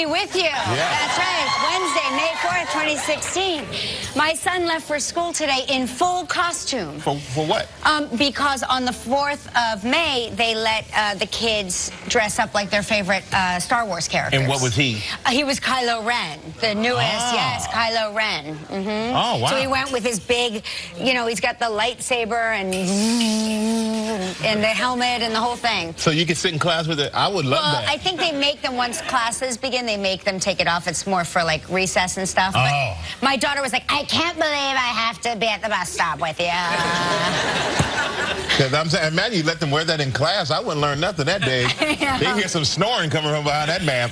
be with you. Yeah. That's right. Wednesday, May 4th, 2016. My son left for school today in full costume. For what? Because on the 4th of May, they let the kids dress up like their favorite Star Wars characters. And what was he? He was Kylo Ren, the newest, yes, Kylo Ren. Oh, wow. So he went with his big, you know, he's got the lightsaber and the helmet and the whole thing. So you can sit in class with it? I would love that. I think they make them, once classes begin, they make them take it off. It's more for, like, recess and stuff. But my daughter was like, I can't believe I have to be at the bus stop with you. Because I'm saying, imagine you let them wear that in class. I wouldn't learn nothing that day. They hear some snoring coming from behind that man.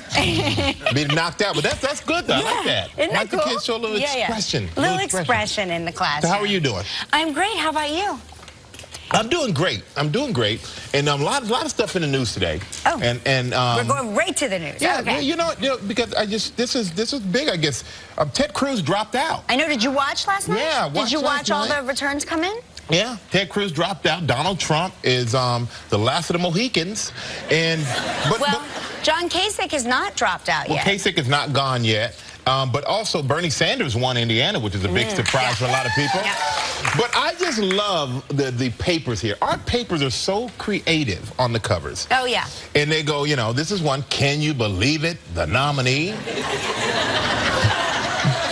Be knocked out. But that's good, though. I like that. Isn't that like cool? The kids show a little expression. A little expression in the class. So how are you doing? I'm great. How about you? I'm doing great. I'm doing great. And a lot of stuff in the news today. Oh. And we're going right to the news. Yeah, okay. you know, because this is big, I guess. Ted Cruz dropped out. I know. Did you watch last night? Yeah, I watched Did you watch all last night. the returns come in? Yeah, Ted Cruz dropped out. Donald Trump is the last of the Mohicans. But John Kasich has not dropped out yet. Kasich is not gone yet. But also Bernie Sanders won Indiana, which is a big surprise for a lot of people. Yeah. But I just love the papers here. Our papers are so creative on the covers. Oh, yeah. And they go, you know, this is one, can you believe it? The nominee.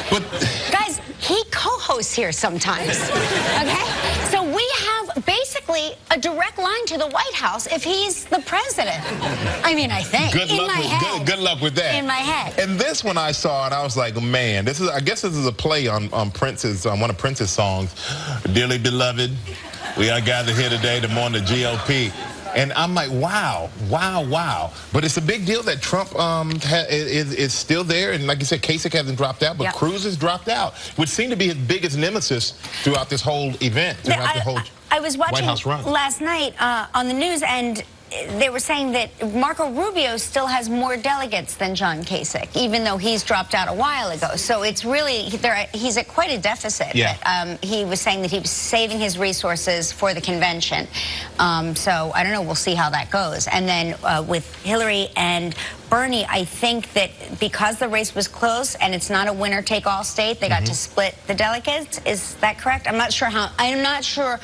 But guys, he co-hosts here sometimes, okay? So we have basically a direct line to the White House if he's the president. I mean, I think. Good luck with that. In my head. And this one I saw, and I was like, man, I guess this is a play on Prince's, one of Prince's songs, Dearly Beloved, we are gathered here today to mourn the GOP. And I'm like, wow, wow, wow. But it's a big deal that Trump is still there. And like you said, Kasich hasn't dropped out, but Cruz has dropped out, which seemed to be his biggest nemesis throughout this whole event, throughout the whole I was watching White House run last night on the news, and they were saying that Marco Rubio still has more delegates than John Kasich, even though he's dropped out a while ago. So it's really, he's at quite a deficit. Yeah. He was saying that he was saving his resources for the convention. So I don't know, we'll see how that goes. And then with Hillary and Bernie, I think that because the race was close and it's not a winner-take-all state, they got to split the delegates. Is that correct? I'm not sure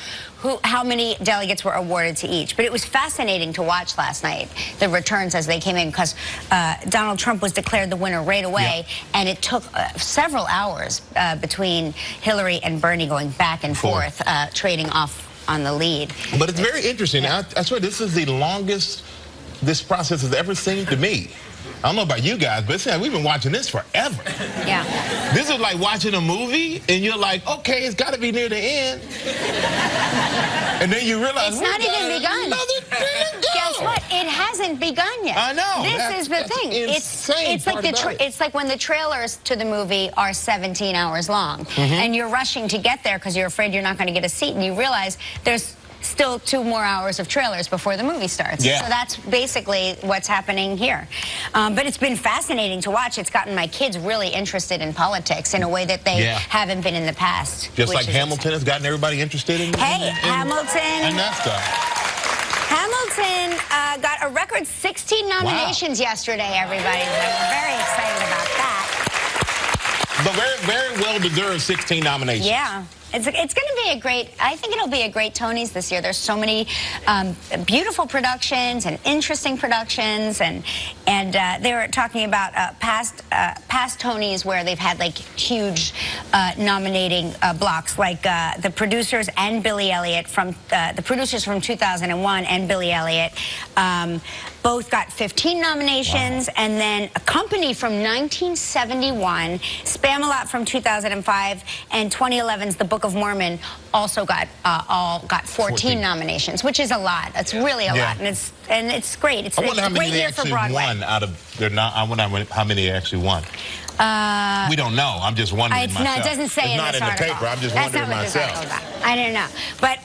how many delegates were awarded to each, but it was fascinating to watch last night, the returns as they came in, because Donald Trump was declared the winner right away, and it took several hours between Hillary and Bernie going back and forth, trading off on the lead. But it's very interesting. I swear this is the longest this process has ever seemed to me. I don't know about you guys, but we've been watching this forever. Yeah. This is like watching a movie, and you're like, okay, it's got to be near the end. And then you realize it's not even begun. Guess what? It hasn't begun yet. I know. This is the thing. It's like when the trailers to the movie are 17 hours long, and you're rushing to get there because you're afraid you're not going to get a seat, and you realize there's still 2 more hours of trailers before the movie starts. Yeah. So that's basically what's happening here. But it's been fascinating to watch. It's gotten my kids really interested in politics in a way that they haven't been in the past. Just like Hamilton has gotten everybody interested in Hamilton. And that stuff. Hamilton got a record 16 nominations yesterday, everybody. We're very excited about that. But very well-deserved 16 nominations. Yeah. It's going to be I think it'll be a great Tonys this year. There's so many beautiful productions and interesting productions, and they were talking about past Tonys where they've had like huge nominating blocks, like the producers and Billy Elliot from the producers from 2001 and Billy Elliot both got 15 nominations, and then a company from 1971, Spamalot from 2005, and 2011's The Book of Mormon also got 14 nominations, which is a lot. It's really a lot, and it's great. It's a great year for Broadway. Won out of their I wonder how many they actually won. We don't know. I'm just wondering myself. No, it doesn't say in this article. It's not in the paper. I'm just wondering myself. I don't know. But,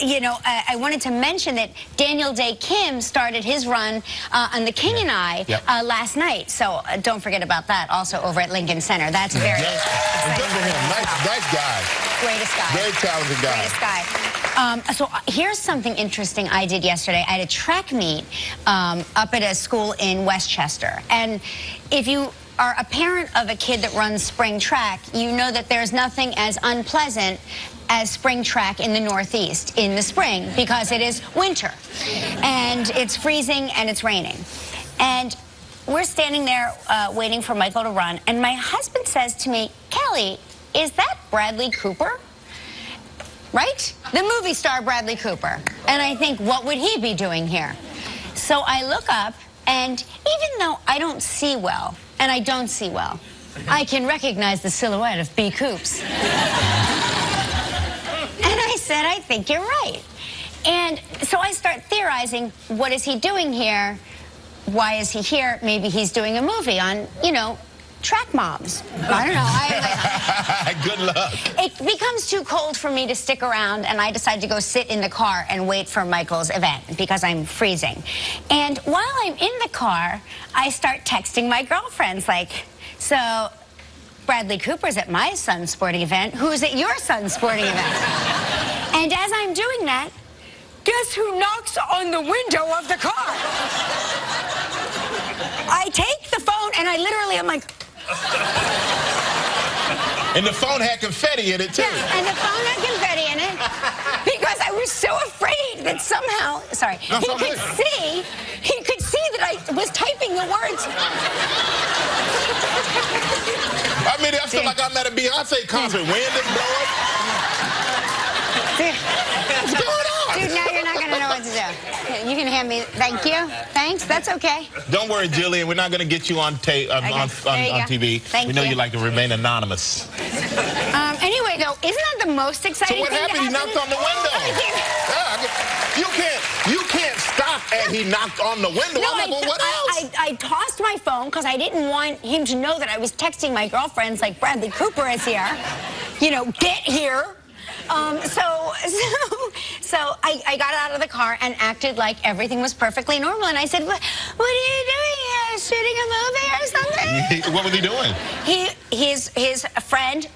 you know, I wanted to mention that Daniel Day Kim started his run on The King and I last night. So don't forget about that also over at Lincoln Center. That's very exciting. Nice guy. Greatest guy. Very talented guy. Greatest guy. So here's something interesting I did yesterday. I had a track meet up at a school in Westchester. And if you are a parent of a kid that runs spring track, you know that there's nothing as unpleasant as spring track in the Northeast in the spring, because it is winter and it's freezing and it's raining. And we're standing there waiting for Michael to run, and my husband says to me, "Kelly, is that Bradley Cooper?" Right? The movie star Bradley Cooper. And I think, what would he be doing here? So I look up, and even though I don't see well, and I don't see well, I can recognize the silhouette of B. Coops. And I said, I think you're right. And so I start theorizing, what is he doing here? Why is he here? Maybe he's doing a movie on, you know, track moms. I don't know. Good luck. It becomes too cold for me to stick around, and I decide to go sit in the car and wait for Michael's event because I'm freezing. And while I'm in the car, I start texting my girlfriends like, so Bradley Cooper's at my son's sporting event. Who's at your son's sporting event? And as I'm doing that, guess who knocks on the window of the car? I take the phone, and I literally am like... And the phone had confetti in it, too. Yeah, and the phone had confetti in it because I was so afraid that somehow... Sorry. No, he could see that I was typing the words. I mean, I feel like I'm at a Beyonce concert. Wind is blowing. What's going on? Dude, now you're not going to know what to do. You can hand me... Thank you. Thanks. That's okay. Don't worry, Jillian. We're not going to get you on tape on TV. Thank we know you. you like to remain anonymous. Anyway, though, isn't that the most exciting So what thing happened? He knocked on the window. You can't stop at he knocked on the window. No, I'm like, well, what else? I tossed my phone because I didn't want him to know that I was texting my girlfriends like, Bradley Cooper is here. You know, get here. So I got out of the car and acted like everything was perfectly normal. And I said, what are you doing here? Shooting a movie or something? What was he doing? His friend,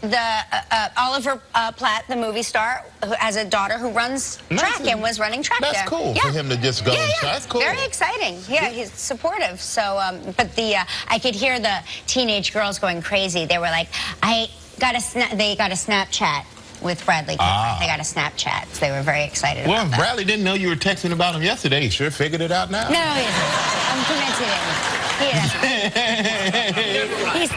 Oliver Platt, the movie star, who has a daughter who runs track and was running track there. That's cool for him to just go. That's cool. Very exciting. Yeah, he's supportive. So, but I could hear the teenage girls going crazy. They were like, they got a Snapchat with Bradley Cooper. They got a Snapchat. So they were very excited about that. Well, Bradley didn't know you were texting about him yesterday. He sure figured it out now. No, he isn't. I'm convinced he didn't.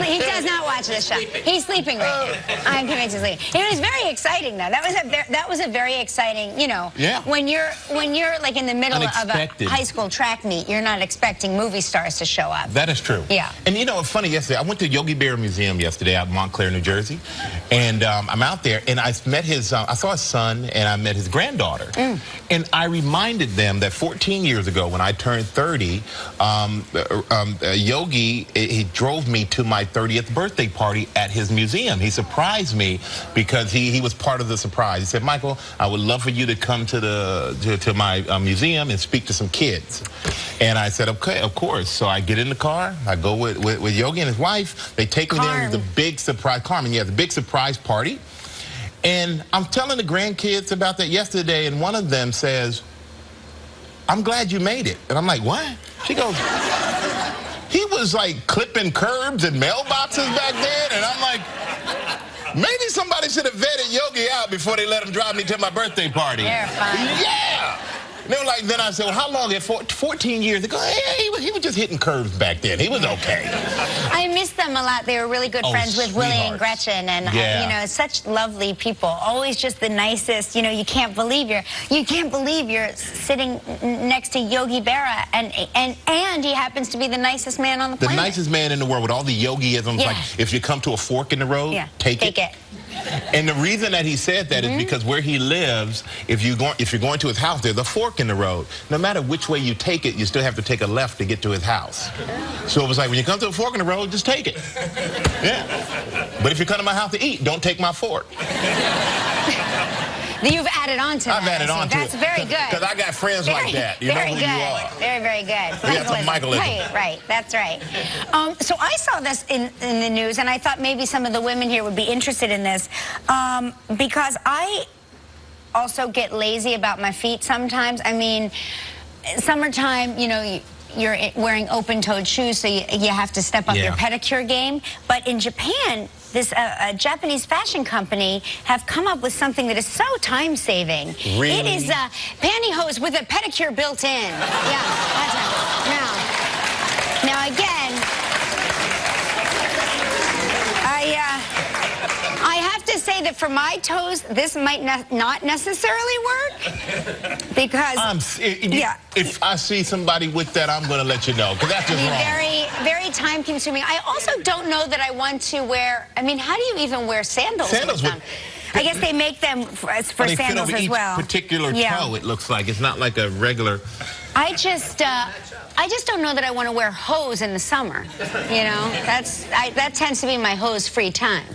He does not watch this show. He's sleeping right now. I'm convinced he's sleeping. It was very exciting, though. That was a very exciting, you know. Yeah. When you're like in the middle of a high school track meet, you're not expecting movie stars to show up. That is true. Yeah. And you know, it's funny. Yesterday, I went to Yogi Berra Museum yesterday out in Montclair, New Jersey, and I'm out there, and I met his. I saw his son, and I met his granddaughter, and I reminded them that 14 years ago, when I turned 30. Yogi, he drove me to my 30th birthday party at his museum. He surprised me because he was part of the surprise. He said, Michael, I would love for you to come to my museum and speak to some kids. And I said, okay, of course. So I get in the car, I go with Yogi and his wife. They take me there to the big surprise, Carmen, yeah, the big surprise party. And I'm telling the grandkids about that yesterday, and one of them says, I'm glad you made it. And I'm like, what? She goes, he was like clipping curbs and mailboxes back then, and I'm like, maybe somebody should have vetted Yogi out before they let him drive me to my birthday party. They're fine. Yeah. They were like, then I said, well, how long? 14 years ago? Yeah, he was just hitting curves back then. He was okay. I miss them a lot. They were really good friends with Willie and Gretchen, and you know, such lovely people. Always just the nicest. You know, you can't believe you're sitting next to Yogi Berra, and he happens to be the nicest man on the planet. The nicest man in the world with all the yogiisms. Yeah. Like, if you come to a fork in the road, take it. And the reason that he said that is because where he lives, if you're going to his house, there's a fork in the road. No matter which way you take it, you still have to take a left to get to his house. So it was like, when you come to a fork in the road, just take it. Yeah. But if you come to my house to eat, don't take my fork. You've added on to that. I've added on to it. That's very good. Because I got friends like that. You know who you are. Very, very good. We got some Michaelism. Right. That's right. So I saw this in the news, and I thought maybe some of the women here would be interested in this because I also get lazy about my feet sometimes. I mean, summertime, you know, you're wearing open-toed shoes, so you have to step up your pedicure game. But in Japan, this Japanese fashion company have come up with something that is so time-saving. Really? It is pantyhose with a pedicure built in. Yeah, that's it. Now again, I have to say that for my toes, this might not necessarily work because if I see somebody with that, I'm going to let you know, because that's just wrong. Very, very time-consuming. I also don't know that I want to wear. I mean, how do you even wear sandals? Sandals with them? I guess they make them for they sandals fit over as each well. Particular toe, it looks like. It's not like a regular. I just don't know that I want to wear hose in the summer. You know, that tends to be my hose-free time.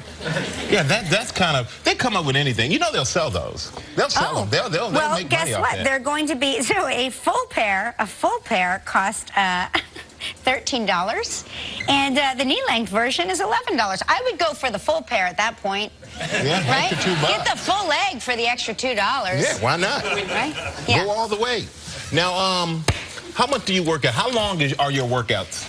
Yeah, that's kind of. They come up with anything. You know, they'll sell those. They'll sell them. They'll make money off that. Well, guess what? They're going to be a full pair cost $13, and the knee-length version is $11. I would go for the full pair at that point. Yeah, right? extra $2. Get the full leg for the extra $2. Yeah, why not? Right? Yeah. Go all the way. Now, how much do you work out? How long are your workouts?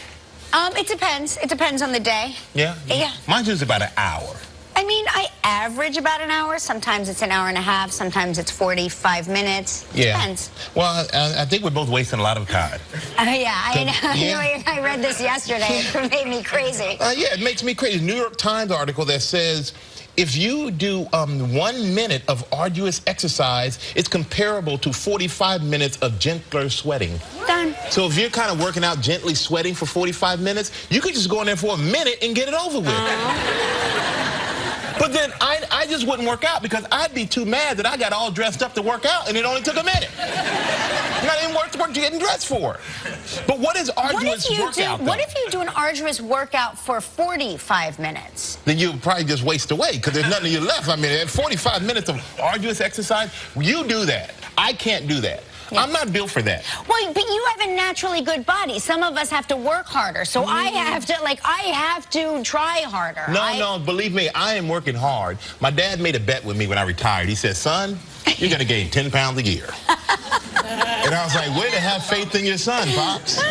It depends. It depends on the day. Yeah? Yeah. Mine's just about an hour. I mean, I average about an hour. Sometimes it's an hour and a half. Sometimes it's 45 minutes. Yeah. Depends. Well, I think we're both wasting a lot of time. Yeah, I know. Yeah. I read this yesterday. It made me crazy. Yeah, it makes me crazy. New York Times article that says if you do 1 minute of arduous exercise, it's comparable to 45 minutes of gentler sweating. Done. So if you're kind of working out gently sweating for 45 minutes, you could just go in there for a minute and get it over with. But then I just wouldn't work out because I'd be too mad that I got all dressed up to work out and it only took a minute. Not even worth getting dressed for. But what is arduous workout? What if you do an arduous workout for 45 minutes? Then you'll probably just waste away because there's nothing you left. I mean, at 45 minutes of arduous exercise, you do that. I can't do that. Yeah. I'm not built for that. Well, but you have a naturally good body. Some of us have to work harder. So I have to try harder. No, believe me, I am working hard. My dad made a bet with me when I retired. He said, son, you're going to gain 10 pounds a year. And I was like, way to have faith in your son, Pops.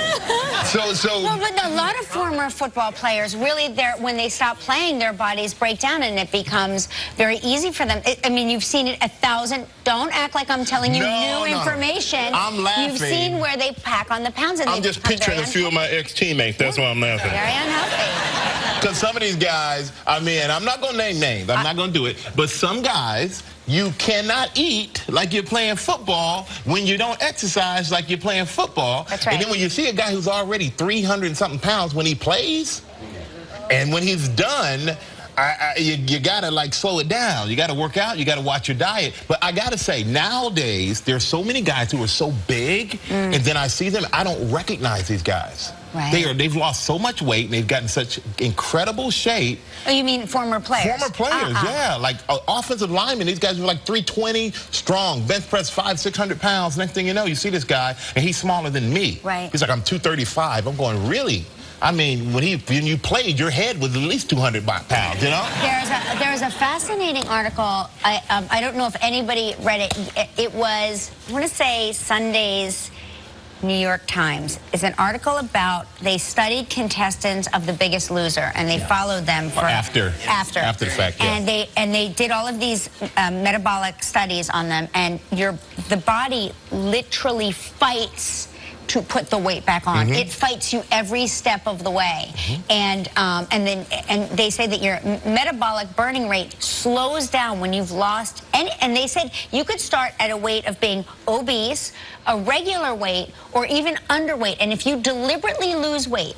Well, but a lot of former football players, really, when they stop playing, their bodies break down and it becomes very easy for them. I mean, you've seen it 1,000. Don't act like I'm telling you new information. I'm laughing. You've seen where they pack on the pounds. And I'm just picturing a few of my ex-teammates. That's why I'm laughing. Very unhealthy. Because some of these guys, I mean, I'm not going to name names. I'm not going to do it. But some guys, you cannot eat like you're playing football when you don't exercise like you're playing football. That's right. And then when you see a guy who's already 300-something pounds when he plays, and when he's done, you got to, like, slow it down. You got to work out. You got to watch your diet. But I got to say, nowadays, there's so many guys who are so big, and then I see them, I don't recognize these guys. Right. They've lost so much weight, and they've gotten such incredible shape. Oh, you mean former players? Former players, yeah. Like offensive linemen, these guys were like 320 strong, bench press 500-600 pounds. Next thing you know, you see this guy, and he's smaller than me. Right. He's like, I'm 235. I'm going, really? I mean, when you played, your head was at least 200 pounds, you know? There's a fascinating article. I don't know if anybody read it. It was, I want to say, Sunday's New York Times. It's an article about, they studied contestants of The Biggest Loser, and they followed them for after the fact. Yeah. And they did all of these metabolic studies on them, and the body literally fights to put the weight back on. It fights you every step of the way. And they say that your metabolic burning rate slows down when you've lost and they said you could start at a weight of being obese, a regular weight, or even underweight. And if you deliberately lose weight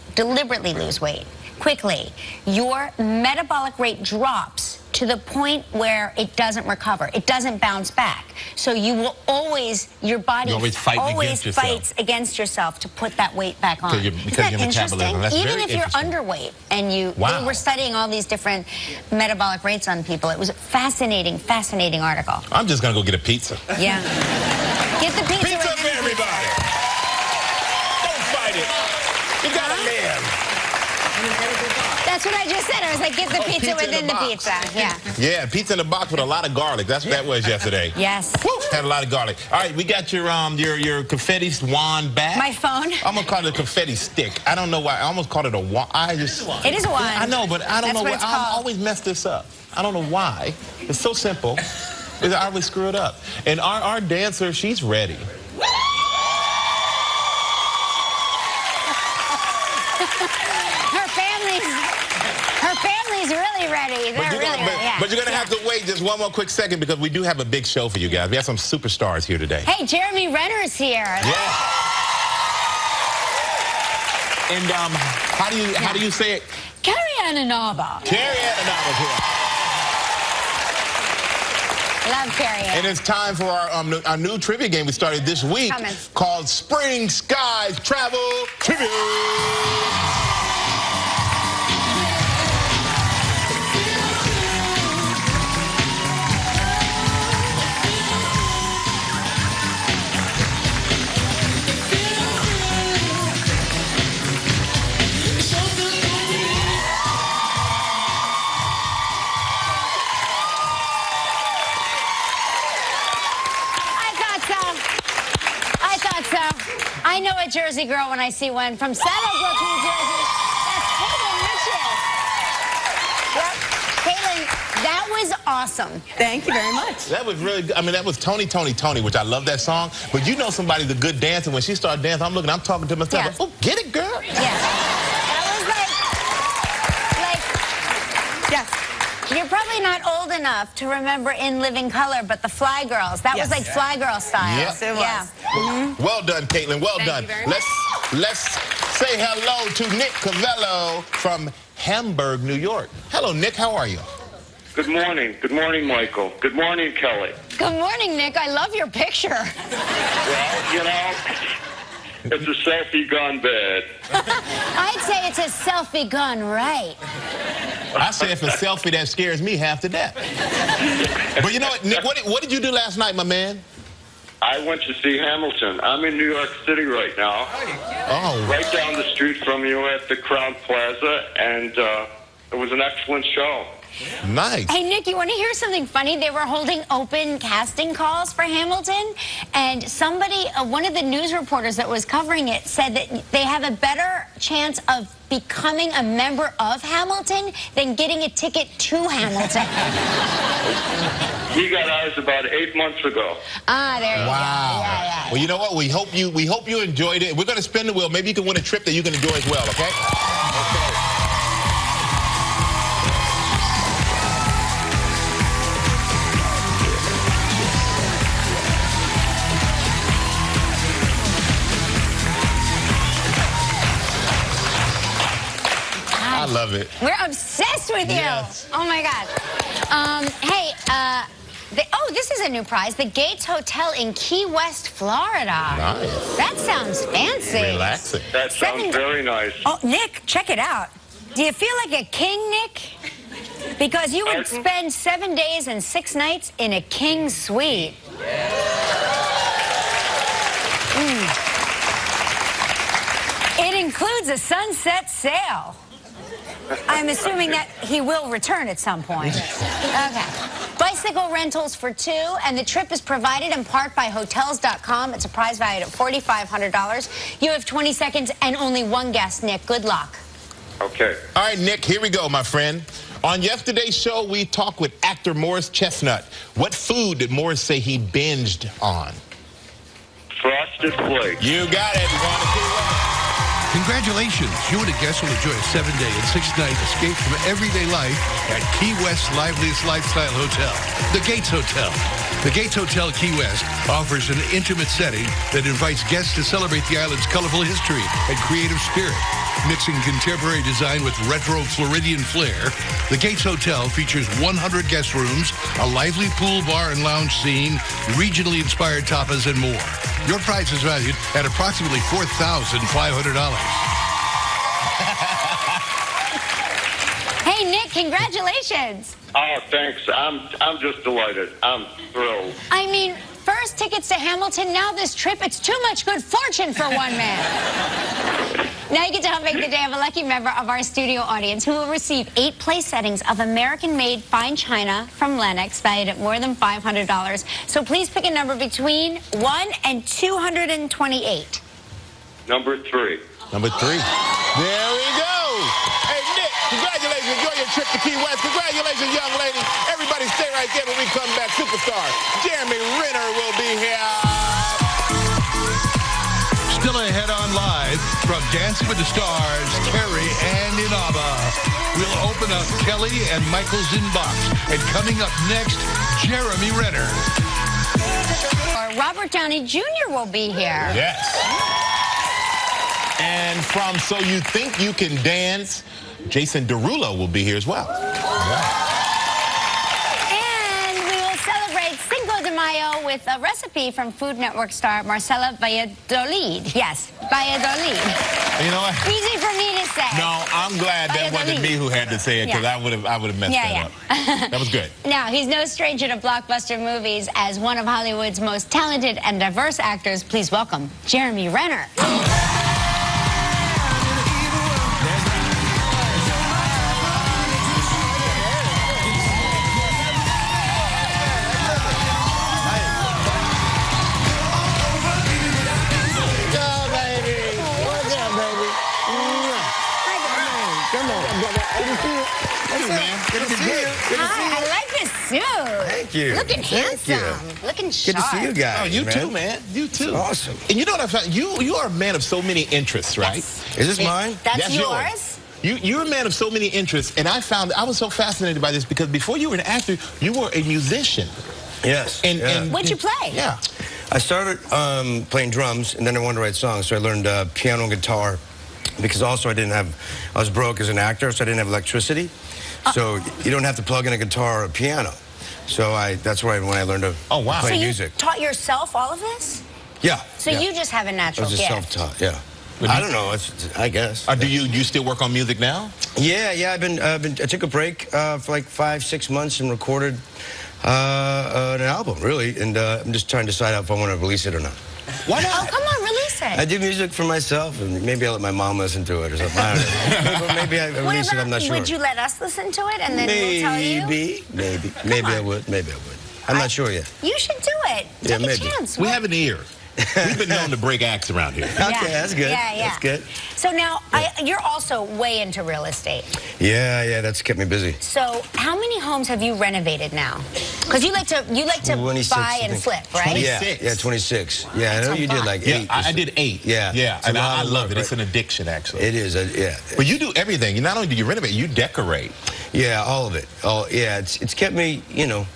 quickly, your metabolic rate drops to the point where it doesn't recover. It doesn't bounce back. So you will always, your body always fights against yourself to put that weight back on. Because your metabolism. That's even if you're underweight and they were studying all these different metabolic rates on people. It was a fascinating, fascinating article. I'm just gonna go get a pizza. Yeah. Get the pizza. Pizza for everybody. Don't fight it. You got a man. That's what I just said. I was like, get the pizza within the pizza. Yeah. Yeah, pizza in a box with a lot of garlic. That's what that was yesterday. Yes. Woo, had a lot of garlic. All right, we got your confetti wand back. My phone. I'm gonna call it a confetti stick. I don't know why. I almost called it a wand. It is a wand. I know, but I don't know why. I always mess this up. I don't know why. It's so simple. I always screw it up. And our dancer, she's ready. Her family's really ready. They're really ready. But you're going to have to wait just one more quick second because we do have a big show for you guys. We have some superstars here today. Hey, Jeremy Renner's here. Yeah. And how do you say it? Carrie and Inaba. Carrie and Inaba's here. Love Carrie. And it's time for our new trivia game we started this week called Spring Skies Travel Trivia. I know a Jersey girl when I see one from Saddlebrook, New Jersey. That's Caitlin Riches. Yep. Caitlin, that was awesome. Thank you very much. That was really good. I mean, that was Tony, which I love that song. But you know somebody's a good dancer. When she started dancing, I'm talking to myself. Yeah. Oh, get it, girl. Yeah. That was like, yes. You're probably not old enough to remember In Living Color, but the Fly Girls. That was like Fly Girl style. Yes, it was. Yeah. Mm-hmm. Well done, Caitlin. Well done. Let's say hello to Nick Cavello from Hamburg, New York. Hello, Nick. How are you? Good morning. Good morning, Michael. Good morning, Kelly. Good morning, Nick. I love your picture. Well, you know, it's a selfie gone bad. I'd say it's a selfie gone right. I say it's a selfie that scares me half to death. But you know what, Nick, what did you do last night, my man? I went to see Hamilton. I'm in New York City right now. Oh. Right down the street from you at the Crown Plaza, and it was an excellent show. Nice. Hey, Nick, you want to hear something funny? They were holding open casting calls for Hamilton, and somebody, one of the news reporters that was covering it, said that they have a better chance of becoming a member of Hamilton than getting a ticket to Hamilton. He got ours about 8 months ago. Ah, there you go. Yeah. Well, you know what? We hope you enjoyed it. We're going to spin the wheel. Maybe you can win a trip that you can enjoy as well, okay? I love it. We're obsessed with you. Yes. Oh, my God. This is a new prize. The Gates Hotel in Key West, Florida. Nice. That sounds fancy. Relaxing. That sounds very nice. Oh, Nick, check it out. Do you feel like a king, Nick? Because you would spend 7 days and 6 nights in a king suite. It includes a sunset sail. I'm assuming that he will return at some point. Okay. Bicycle rentals for 2, and the trip is provided in part by Hotels.com. It's a prize valued at $4,500. You have 20 seconds and only one guess, Nick. Good luck. Okay. All right, Nick, here we go, my friend. On yesterday's show, we talked with actor Morris Chestnut. What food did Morris say he binged on? Frosted Flakes. You got it. Congratulations. You and a guest will enjoy a 7-day and 6-night escape from everyday life at Key West's liveliest lifestyle hotel, the Gates Hotel. The Gates Hotel Key West offers an intimate setting that invites guests to celebrate the island's colorful history and creative spirit. Mixing contemporary design with retro Floridian flair, the Gates Hotel features 100 guest rooms, a lively pool bar and lounge scene, regionally inspired tapas, and more. Your price is valued at approximately $4,500. Hey, Nick, congratulations. Oh, thanks. I'm just delighted. I'm thrilled. I mean, first tickets to Hamilton, now this trip, it's too much good fortune for one man. Now you get to help make the day of a lucky member of our studio audience who will receive 8 place settings of American-made fine china from Lenox, valued at more than $500. So please pick a number between 1 and 228. Number 3. Number 3. There we go. Hey, Nick, congratulations. Enjoy your trip to Key West. Congratulations, young lady. Everybody stay right there when we come back. Superstar Jeremy Renner will be here. Still ahead on live from Dancing with the Stars, Carrie and Inaba. We'll open up Kelly and Michael's inbox. And coming up next, Jeremy Renner. Robert Downey Jr. will be here. Yes. And from So You Think You Can Dance, Jason Derulo will be here as well. And we will celebrate Cinco de Mayo with a recipe from Food Network star Marcela Valladolid. Yes, Valladolid. You know what? Easy for me to say. No, I'm glad that wasn't me who had to say it, because I would have messed that up. That was good. Now, he's no stranger to blockbuster movies. As one of Hollywood's most talented and diverse actors, please welcome Jeremy Renner. Hi, I like this suit. Thank you. Looking handsome. Looking sharp. Good to see you guys. Oh, you too, man. You too. Awesome. And you know what I found? You are a man of so many interests, right? Yes. Is this mine? That's yours. You're a man of so many interests, and I was so fascinated by this because before you were an actor, you were a musician. Yes. And What'd you play? Yeah. I started playing drums, and then I wanted to write songs, so I learned piano and guitar. Because also I was broke as an actor, so I didn't have electricity. So you don't have to plug in a guitar or a piano. So that's why when I learned to play music. So you taught yourself all of this? Yeah. So you just have a natural gift. I was just self-taught, yeah. I don't know, I guess. Do you still work on music now? Yeah, I took a break for like 5-6 months and recorded an album, really. And I'm just trying to decide if I want to release it or not. Why not? Oh, come on, release it. I do music for myself, and maybe I'll let my mom listen to it or something. I don't know. Maybe I release it, I'm not sure. Would you let us listen to it, and then we'll tell you? Maybe I would. I'm not sure yet. You should do it. Yeah, Take maybe. a chance. We have an ear. We've been known to break acts around here. Okay, that's good. Yeah. That's good. So now, you're also way into real estate. Yeah, that's kept me busy. So how many homes have you renovated now? Because you like to buy and flip, right? 26. Yeah, 26. Yeah, I know you did like 8. I did 8. Yeah. And I love it. It's an addiction, actually. It is, yeah. But you do everything. Not only do you renovate, you decorate. Yeah, all of it. It's kept me, you know.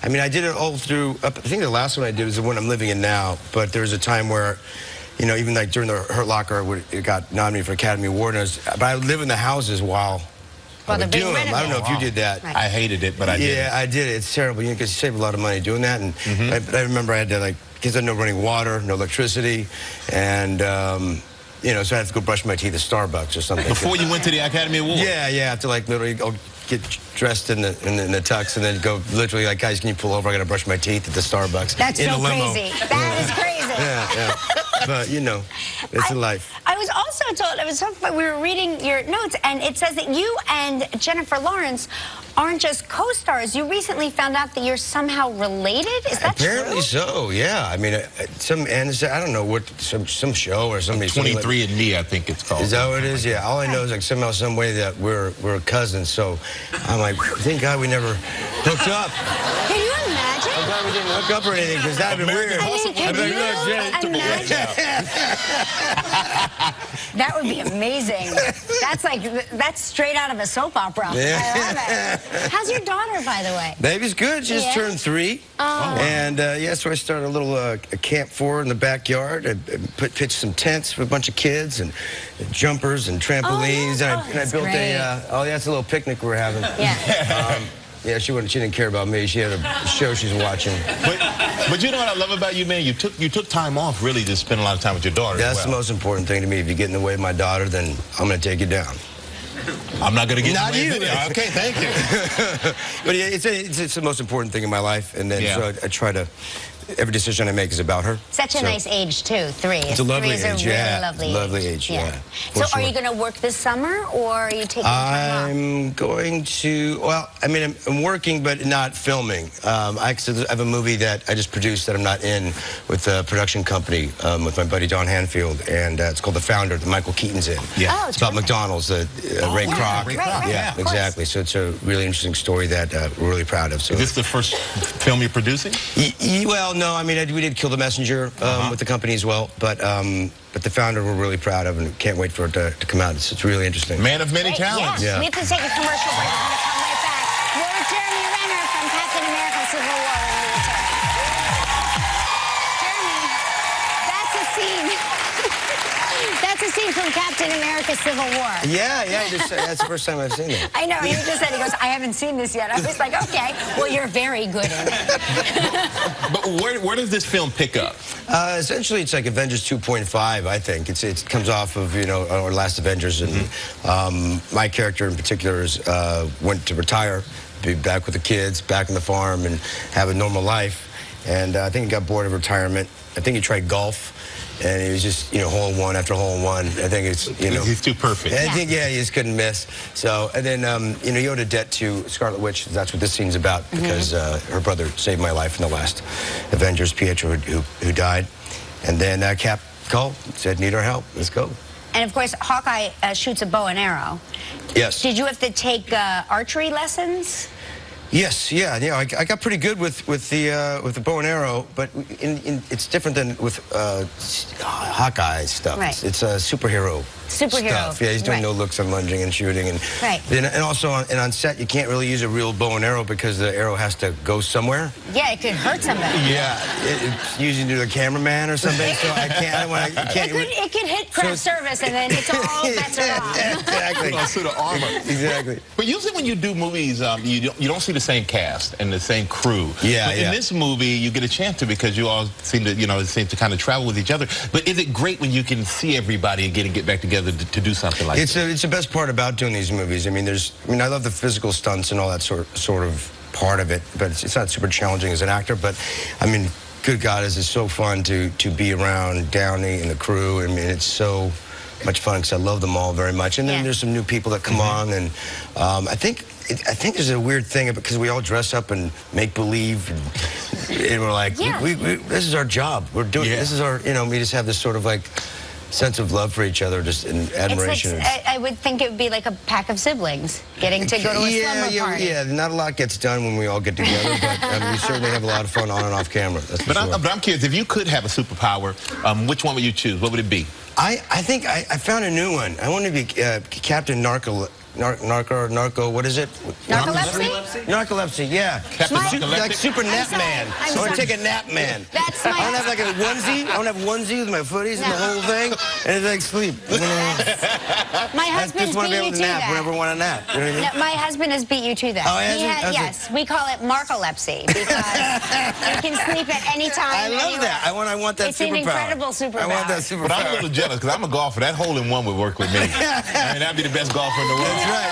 I mean, I did it all through, I think the last one I did was the one I'm living in now, but there was a time where, you know, even like during the Hurt Locker, it got nominated for Academy Award, but I would live in the houses while I would do them. I don't know if you did that. Right. I hated it, but I did. Yeah, I did it. It's terrible, because you save a lot of money doing that, and I remember I had to, like, because I had no running water, no electricity, and, you know, so I had to go brush my teeth at Starbucks or something. Before you went to the Academy Award? Yeah, I have to, like, literally go get dressed in the tux and then go literally like, guys, can you pull over? I got to brush my teeth at the Starbucks. That's in so the limo. crazy. That is crazy. Yeah. But, you know, it's a life. I was also told, it was so fun, we were reading your notes, and it says that you and Jennifer Lawrence aren't just co-stars. You recently found out that you're somehow related. Is that Apparently true? so, yeah. I mean, I don't know what, some show or something. 23andMe, I think it's called. Is that what it is? Yeah. All I know is like somehow, some way that we're cousins. So I'm like, thank God we never hooked up. Can you imagine? I'm glad we didn't hook up or anything, because that'd be weird. I mean, can you imagine? That would be amazing. That's straight out of a soap opera. Yeah. I love it. How's your daughter, by the way? Baby's good. She just turned 3. Oh. And, so I started a little a camp for her in the backyard. I pitched some tents for a bunch of kids and jumpers and trampolines. And I built it's a little picnic we're having. Yeah. Yeah, she didn't care about me. She had a show she's watching. But you know what I love about you, man? You took time off really to spend a lot of time with your daughter. That's the most important thing to me. If you get in the way of my daughter, then I'm going to take you down. I'm not going to get Not in you. the way. Okay, thank you. But yeah, it's the most important thing in my life. And then so I try to every decision I make is about her. Such a nice age, too, 3. It's a lovely age, age, really lovely age. Yeah. So are you going to work this summer, or are you taking time off? I'm going to, well, I mean, I'm working, but not filming. I have a movie that I just produced that I'm not in with a production company with my buddy Don Hanfield, and it's called The Founder that Michael Keaton's in. Yeah. Oh, it's about McDonald's, Ray Kroc. Right, Yeah, exactly. So it's a really interesting story that we're really proud of. So is this the first film you're producing? Well, no, I mean, we did Kill the Messenger with the company as well, but The Founder we're really proud of and can't wait for it to come out. It's really interesting. Man of many talents. Yeah. We have to take a commercial break. We're going to come right back. We're with Jeremy Renner from Captain America Civil War. Jeremy, that's a scene. That's a scene from Captain America Civil War. Yeah, that's the first time I've seen it. I know, he just said, he goes, I haven't seen this yet. I was like, okay, well, you're very good in it. But where does this film pick up? Essentially, it's like Avengers 2.5, I think. It comes off of, our last Avengers, and my character in particular went to retire, be back with the kids, back on the farm, and have a normal life. And I think he got bored of retirement. I think he tried golf. And he was just, hole-in-one after hole-in-one. I think it's, He's too perfect. I think, he just couldn't miss. So, and then, he owed a debt to Scarlet Witch. That's what this scene's about, because her brother saved my life in the last Avengers, Pietro, who died. And then Cap called, said, need our help. Let's go. And, of course, Hawkeye shoots a bow and arrow. Yes. Did you have to take archery lessons? Yes, yeah, I got pretty good with the bow and arrow, but it's different than with Hawkeye stuff. Right. It's a superhero stuff. Yeah, he's doing no looks and lunging and shooting, and and also on set you can't really use a real bow and arrow because the arrow has to go somewhere. Yeah, it could hurt somebody. Yeah, it's usually to the cameraman or something. So I can't. It could hit craft service, and then it's all bets are off. Exactly. A suit of armor. Exactly. But usually when you do movies, you don't see the same cast and the same crew. Yeah, but in this movie, you get a chance to, because you all seem to kind of travel with each other. But is it great when you can see everybody and get back together to do something like that? It's the best part about doing these movies. I mean, I love the physical stunts and all that sort of part of it, but it's not super challenging as an actor. But I mean, good God, it's so fun to be around Downey and the crew. I mean, it's so much fun because I love them all very much. And then there's some new people that come on, and I think there's a weird thing because we all dress up and make believe, and we're like, this is our job. We're doing this is our, we just have this sort of like sense of love for each other, just in admiration. I would think it would be like a pack of siblings getting to go to a slumber party. Yeah, not a lot gets done when we all get together, but we certainly have a lot of fun on and off camera. That's for sure. But I'm curious, if you could have a superpower, which one would you choose? What would it be? I think I found a new one. I want to be Captain Narco, what is it? Narcolepsy? Narcolepsy, yeah. Like super nap man. I want to take a nap man. That's my... I want to have like a onesie. I want to have onesie with my footies and the whole thing, and it's like sleep. My husband's beat you to that. Whenever I want to nap. You know what I mean? No, my husband has beat you to that. Oh, yes, we call it narcolepsy because you can sleep at any time. I love that. I want that superpower. It's an incredible superpower. I want that superpower. But I'm a little jealous because I'm a golfer. That hole-in-one would work with me. I mean, I'd be the best golfer in the world. That's right.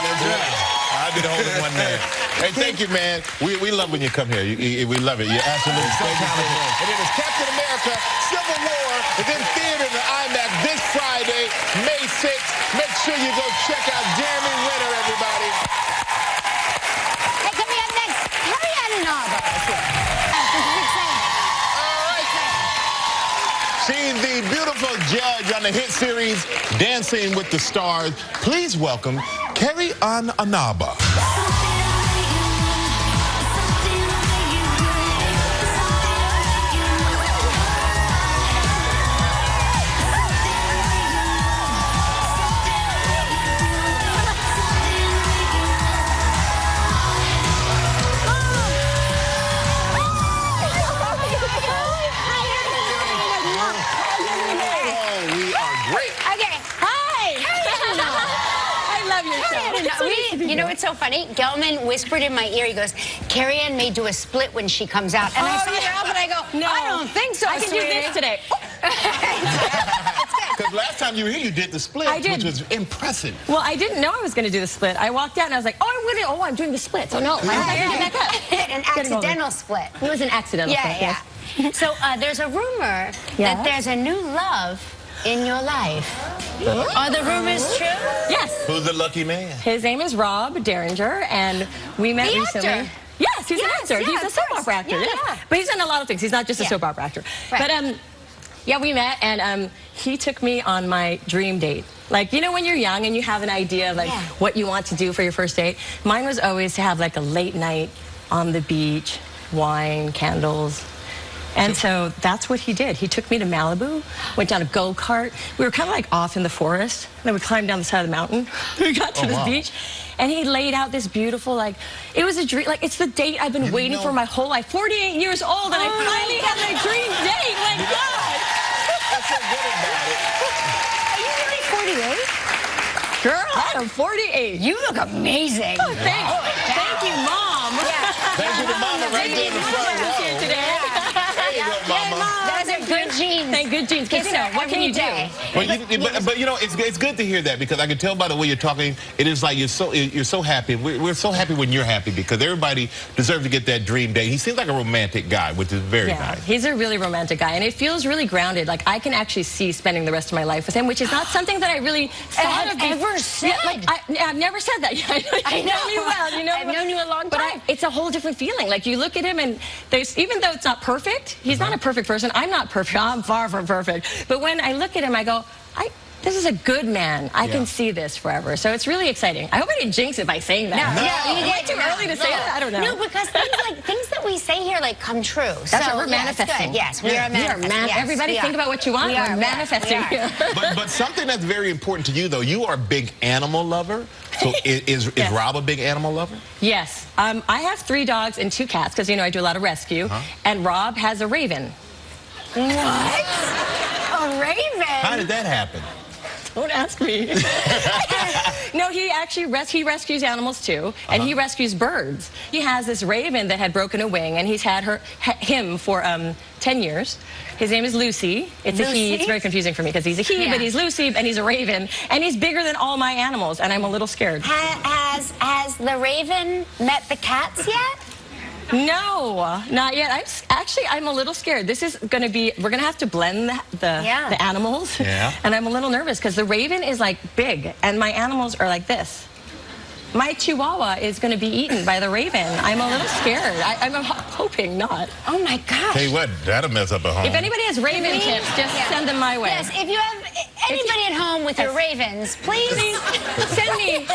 I'd be the hole-in-one man. Hey, thank you, man. We love when you come here. We love it. You're absolutely so talented. And it is Captain America Civil War. It's in theater in the IMAX this Friday, May 6th. Make sure you go check out Jeremy Renner, everybody. Hey, coming up next, Carrie and Inaba is here. This is exciting. All right. She's the beautiful judge on the hit series Dancing with the Stars. Please welcome Carrie and Inaba. You know what's so funny? Gelman whispered in my ear, he goes, Carrie Ann may do a split when she comes out. And I saw her out, but I go, no, I don't think so, I can do this today. Because last time you were here, you did the split, which was impressive. Well, I didn't know I was going to do the split. I walked out and I was like, I'm doing the split. So no, I have to get back up. An accidental split. It was an accidental split, yeah. So there's a rumor that there's a new love in your life. Are the rumors true? Yes. Who's the lucky man? His name is Rob Derringer, and we met The recently. actor. Yes, he's an actor. Yeah, He's a of soap course. opera actor. Yeah, Yes. yeah. But he's done a lot of things. He's not just a soap opera actor. Right. But yeah, we met, and he took me on my dream date. Like, you know, when you're young and you have an idea of like what you want to do for your first date. Mine was always to have like a late night on the beach, wine, candles. And so that's what he did. He took me to Malibu, went down a go-kart. We were kind of like off in the forest. Then we climbed down the side of the mountain. We got to the beach. And he laid out this beautiful, like, it was a dream. Like, it's the date I've been waiting for my whole life. 48 years old, and I finally had my dream date. My God. What's so good about it? Are you really 48? Girl, I am 48. You look amazing. Oh, thank you, Mom. Thank you to Mama right there in the front row. Here today. There you go, Mama. Those are good genes. Thank good genes. Because, you know, what can you do? But you know, it's good to hear that, because I can tell by the way you're talking, it is like you're so happy. We're so happy when you're happy, because everybody deserves to get that dream date. He seems like a romantic guy, which is very nice. He's a really romantic guy, and it feels really grounded. Like, I can actually see spending the rest of my life with him, which is not something that I really thought of ever said. Yeah, like, I've never said that. I know you well. You know, I've known you a long time. But it's a whole different feeling. Like, you look at him, and there's, even though it's not perfect, he's not a perfect person. I'm not perfect. I'm far from perfect. But when I look at him, I go, this is a good man. I can see this forever. So it's really exciting. I hope I didn't jinx it by saying that. No, you did. Too early to say that. I don't know. No, because things that we say here come true. That's what we're manifesting. Yes, we are manifesting. Everybody think about what you want. We're manifesting here. But something that's very important to you, though, you are a big animal lover. So is Rob a big animal lover? Yes. I have 3 dogs and 2 cats, because, you know, I do a lot of rescue. And Rob has a raven. What? A raven? How did that happen? Don't ask me. No, he actually rescues animals too, and he rescues birds. He has this raven that had broken a wing, and he's had him for 10 years. His name is Lucy. It's a he. It's very confusing for me because he's a he, but he's Lucy, and he's a raven, and he's bigger than all my animals, and I'm a little scared. Has the raven met the cats yet? No, not yet. I'm a little scared. This is going to be, we're going to have to blend the animals. Yeah. And I'm a little nervous because the raven is like big and my animals are like this. My chihuahua is going to be eaten by the raven. I'm a little scared. I'm hoping not. Oh my gosh. Hey, what? That'll mess up a home. If anybody has raven tips, just send them my way. Yes, if you have anybody at home with your ravens, please send me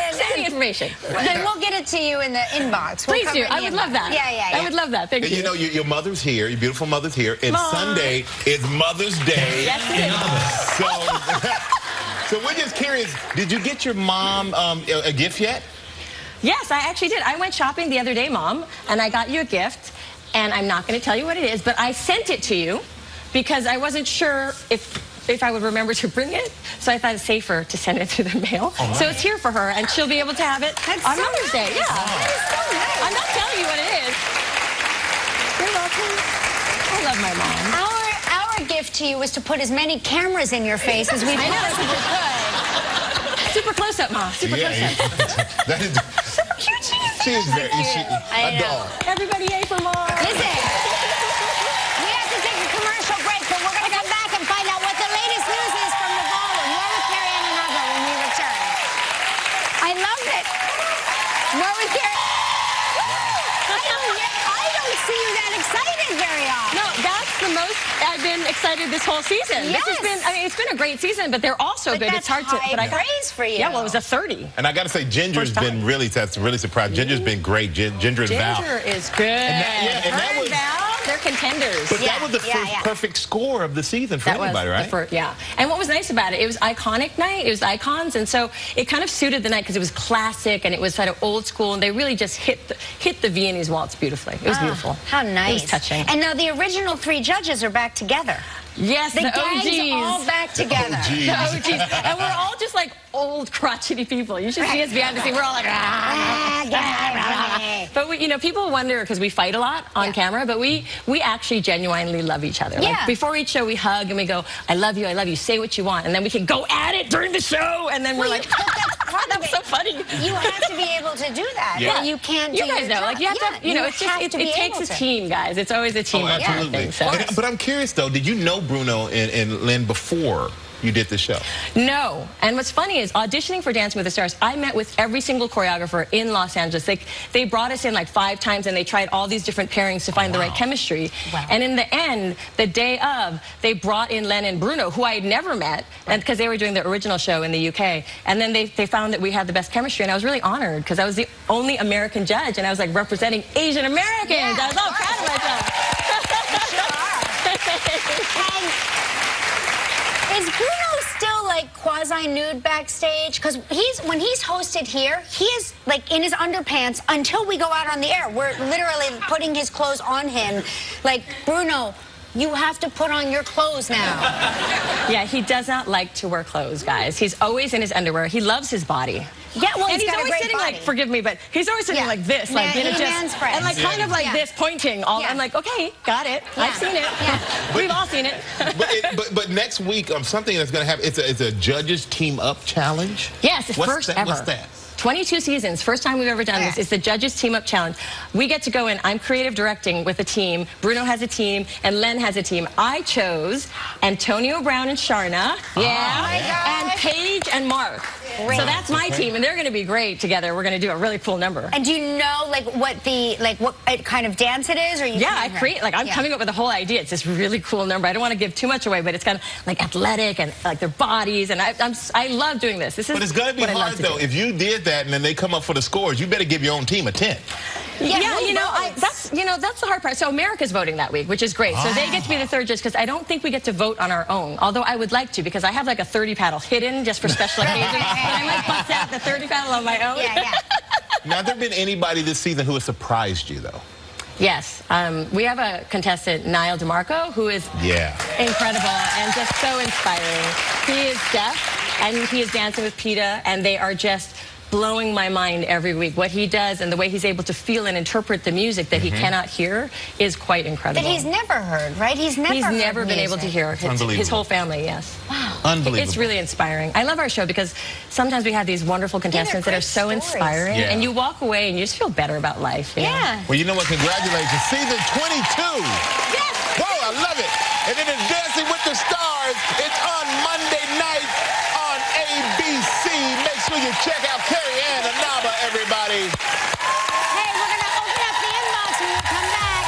information. Then we'll get it to you in the inbox. Please do. I would love that. Yeah. I would love that. Thank you. You know, your mother's here. Your beautiful mother's here. And Sunday is Mother's Day. Yes, it is. So we're just curious. Did you get your mom a gift yet? Yes, I actually did. I went shopping the other day, Mom, and I got you a gift, and I'm not going to tell you what it is, but I sent it to you because I wasn't sure if I would remember to bring it, so I thought it's safer to send it through the mail. Oh, so it's here for her, and she'll be able to have it on Mother's Day. Yeah. That is so nice. I'm not telling you what it is. You're welcome. I love my mom. Our gift to you was to put as many cameras in your face as we possibly could. Super close up, Mom. Super close up. That is Super cute. she is very a doll. Everybody, yay for Mom. Listen, we have to take a commercial break, but we're going to come back and find out what the latest news is from the ballroom. More with Carrie and Inaba when we return. I love it. More with Carrie. I don't see you that excited very often. No, that's the most I've been excited this whole season. Yes. This has been, I mean, it's been a great season, but they're all so good. That's It's hard to, but I got praise for you. Yeah, well, it was a 30. And I got to say, Ginger's been really surprised. Ginger's been great. Ginger and Val. Ginger is good. And that was, Val, they're contenders. But that was the first perfect score of the season for anybody, right? Yeah. And what was nice about it, it was iconic night. It was icons, and so it kind of suited the night because it was classic and it was kind of old school, and they really just hit the Viennese waltz beautifully. It was beautiful. How nice. It was touching. And now the original 3 judges are back together. Yes, the gang's OGs. all back together. The OGs. And we're all just like old crotchety people. You should see us behind the scene. We're all like, But we, you know, people wonder because we fight a lot on camera, but we actually genuinely love each other. Yeah. Like before each show, we hug and we go, I love you, say what you want. And then we can go at it during the show. And then we're like, part of That's so funny. You have to be able to do that. Yeah. Or you can't do You guys your know, like you have job. to, you know, it's just, it takes a team, guys. It's always a teamwork kind of thing. So. But I'm curious, though, did you know Bruno and Lynn before you did the show? No. And what's funny is auditioning for Dancing with the Stars, I met with every single choreographer in Los Angeles. They brought us in like 5 times and they tried all these different pairings to find the right chemistry. Wow. And in the end, the day of, they brought in Len and Bruno, who I had never met, and because they were doing the original show in the UK. And then they found that we had the best chemistry, and I was really honored because I was the only American judge, and I was like representing Asian Americans. Yeah, I was all proud of myself. Is Bruno still like quasi-nude backstage? Because when he's hosted here, he is like in his underpants until we go out on the air. We're literally putting his clothes on him. Like, Bruno, you have to put on your clothes now. Yeah, he does not like to wear clothes, guys. He's always in his underwear. He loves his body. Yeah, well, and he's got always a great sitting body. like, forgive me, but he's always sitting like this, like you know, just and like kind of like this, pointing. I'm like, okay, got it. I've seen it. We've all seen it. but next week, something that's going to happen. It's a judges team up challenge. Yes, it's first ever. What's that? 22 seasons, first time we've ever done this. It's the Judges Team Up Challenge. We get to go in, I'm creative directing with a team, Bruno has a team, and Len has a team. I chose Antonio Brown and Sharna, and Paige and Mark. Great. So that's my team, and they're going to be great together. We're going to do a really cool number. And do you know what kind of dance it is? Or you I create, I'm coming up with a whole idea. It's this really cool number. I don't want to give too much away, but it's kind of like athletic and like their bodies, and I love doing this. But it's going to be hard though. If you did that and then they come up for the scores, you better give your own team a 10. Yeah, that's the hard part. So America's voting that week, which is great. So they get to be the third judge because I don't think we get to vote on our own. Although I would like to because I have like a 30 paddle hidden just for special occasions. But I might bust out the 30 paddle on my own. Now, has there been anybody this season who has surprised you though? Yes, we have a contestant, Niall DeMarco, who is incredible and just so inspiring. He is deaf and he is dancing with PETA, and they are just blowing my mind every week. What he does and the way he's able to feel and interpret the music that he cannot hear is quite incredible. That he's never heard, right? He's never been able to hear. His whole family, yes. Wow. Unbelievable. It's really inspiring. I love our show because sometimes we have these wonderful contestants that are so inspiring, and you walk away and you just feel better about life. You know? Well, you know what? Congratulations. Season 22. Yes. Whoa, I love it. And then it's Dancing with the Stars. It's on Monday night on ABC. Make sure you check out Carrie and Inaba, everybody. Hey, we're going to open up the inbox when we come back.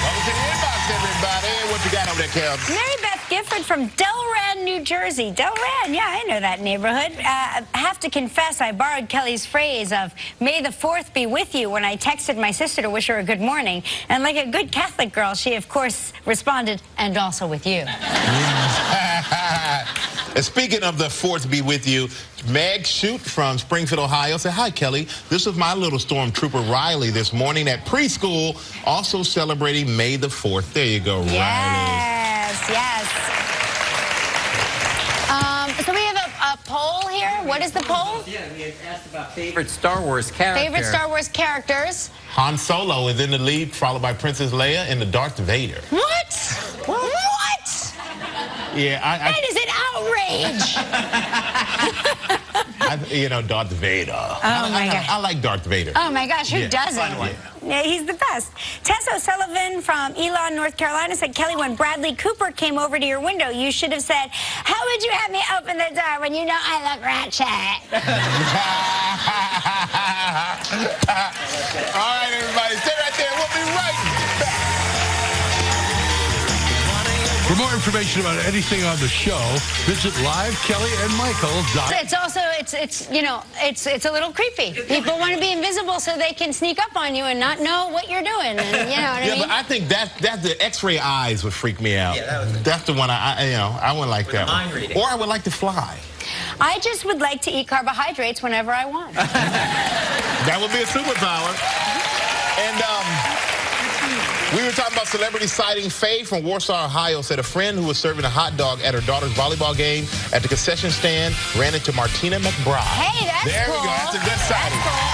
Welcome to the inbox, everybody. What you got over there, Kel? Mary Beth Gifford from Delran, New Jersey. Delran, yeah, I know that neighborhood. I have to confess, I borrowed Kelly's phrase of, "May the 4th be with you," when I texted my sister to wish her a good morning. And like a good Catholic girl, she, of course, responded, "And also with you." Speaking of the 4th be with you, Meg Shute from Springfield, Ohio said, "Hi, Kelly. This was my little stormtrooper Riley this morning at preschool, also celebrating May the 4th. There you go, Riley. Yes. So we have a poll here. What is the poll? Yeah, we had asked about favorite Star Wars character. Favorite Star Wars characters. Han Solo is in the lead, followed by Princess Leia and the Darth Vader. What? Yeah, that is an outrage. Darth Vader. Oh, my God. I like Darth Vader. Oh, my gosh, who doesn't? Yeah, he's the best. Tess O'Sullivan from Elon, North Carolina said, "Kelly, when Bradley Cooper came over to your window, you should have said, 'How would you have me open the door when you know I look ratchet?'" All right, everybody, stay right there. We'll be right back. For more information about anything on the show, visit livekellyandmichael.com. It's also, it's a little creepy. People want to be invisible so they can sneak up on you and not know what you're doing. And, you know what I mean? But I think that's the X-ray eyes would freak me out. Yeah, that's the one I wouldn't like that mind one. reading. Or I would like to fly. I just would like to eat carbohydrates whenever I want. That would be a superpower. And we were talking about celebrity sighting. Faye from Warsaw, Ohio said a friend who was serving a hot dog at her daughter's volleyball game at the concession stand ran into Martina McBride. Hey, that's cool. There we go. That's a good sighting. That's cool.